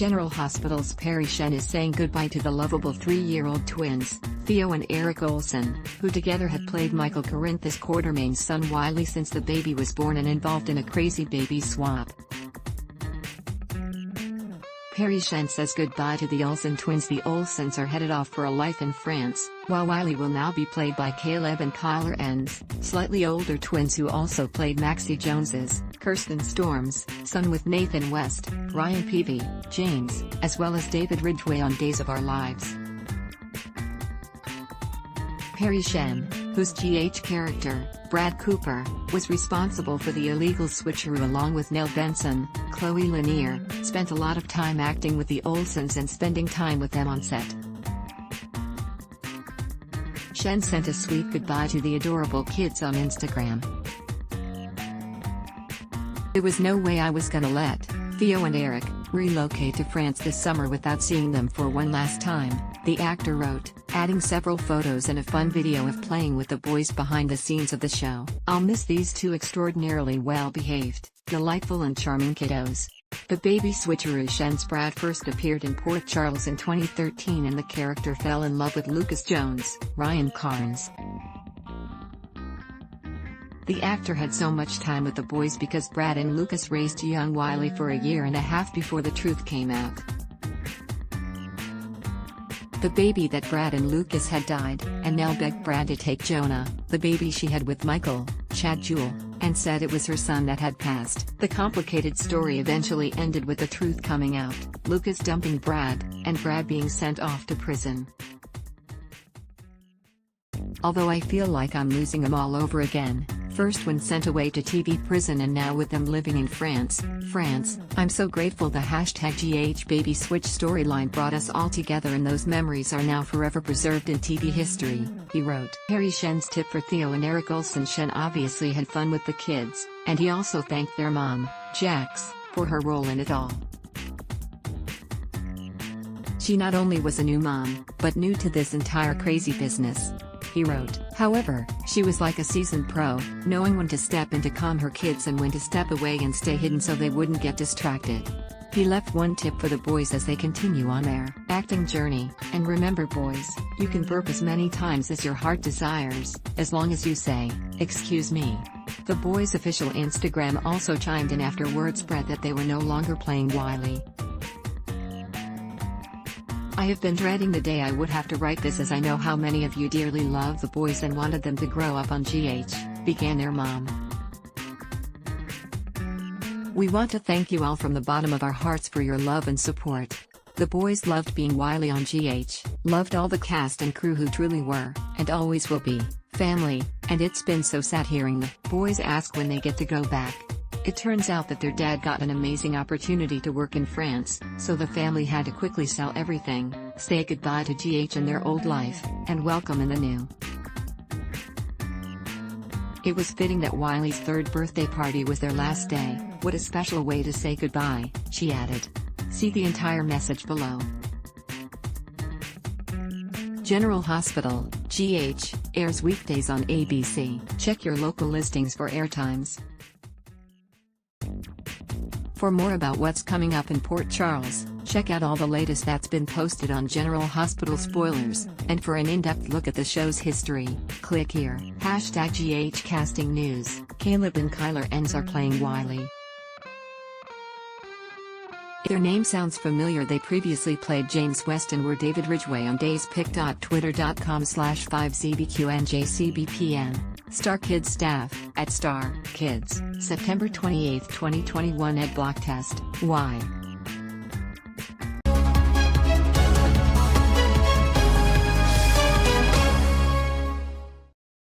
General Hospital's Parry Shen is saying goodbye to the lovable 3-year-old twins, Theo and Eric Olsen, who together had played Michael Corinthus Quartermain's son Wiley since the baby was born and involved in a crazy baby swap. Parry Shen says goodbye to the Olsen twins. The Olsens are headed off for a life in France, while Wiley will now be played by Caleb and Kyler Enns, slightly older twins who also played Maxie Jones's, Kirsten Storm's, son with Nathan West, Ryan Peavy, James, as well as David Ridgway on Days of Our Lives. Parry Shen, whose GH character, Brad Cooper, was responsible for the illegal switcheroo along with Nell Benson, Chloe Lanier, spent a lot of time acting with the Olsens and spending time with them on set. Shen sent a sweet goodbye to the adorable kids on Instagram. "There was no way I was gonna let Theo and Eric relocate to France this summer without seeing them for one last time," the actor wrote, adding several photos and a fun video of playing with the boys behind the scenes of the show. "I'll miss these two extraordinarily well-behaved, delightful and charming kiddos." The baby switcheroo Shen's Brad first appeared in Port Charles in 2013 and the character fell in love with Lucas Jones, Ryan Carnes. The actor had so much time with the boys because Brad and Lucas raised young Wiley for a year and a half before the truth came out. The baby that Brad and Lucas had died, and Nell begged Brad to take Jonah, the baby she had with Michael, Chad Jewell, and said it was her son that had passed. The complicated story eventually ended with the truth coming out, Lucas dumping Brad, and Brad being sent off to prison. "Although I feel like I'm losing them all over again, first when sent away to TV prison and now with them living in France, I'm so grateful the #GHBaby Switch storyline brought us all together and those memories are now forever preserved in TV history," he wrote. Parry Shen's tip for Theo and Eric Olsen: Shen obviously had fun with the kids, and he also thanked their mom, Jax, for her role in it all. "She not only was a new mom, but new to this entire crazy business," he wrote. "However, she was like a seasoned pro, knowing when to step in to calm her kids and when to step away and stay hidden so they wouldn't get distracted." He left one tip for the boys as they continue on their acting journey: "And remember boys, you can burp as many times as your heart desires, as long as you say, 'Excuse me.'" The boys' official Instagram also chimed in after word spread that they were no longer playing Wiley. "I have been dreading the day I would have to write this as I know how many of you dearly love the boys and wanted them to grow up on GH," began their mom. "We want to thank you all from the bottom of our hearts for your love and support. The boys loved being Wiley on GH, loved all the cast and crew who truly were, and always will be, family, and it's been so sad hearing the boys ask when they get to go back. It turns out that their dad got an amazing opportunity to work in France, so the family had to quickly sell everything, say goodbye to GH and their old life, and welcome in the new. It was fitting that Wiley's 3rd birthday party was their last day. What a special way to say goodbye," she added. See the entire message below. General Hospital, GH, airs weekdays on ABC. Check your local listings for airtimes. For more about what's coming up in Port Charles, check out all the latest that's been posted on General Hospital spoilers, and for an in-depth look at the show's history, click here. #GH Casting News: Caleb and Kyler Enns are playing Wiley. If their name sounds familiar, they previously played James West and were David Ridgway on dayspic.twitter.com/5ZBQNJCBPN. Star Kids staff, at Star Kids, September 28, 2021. Ed Block Test, why?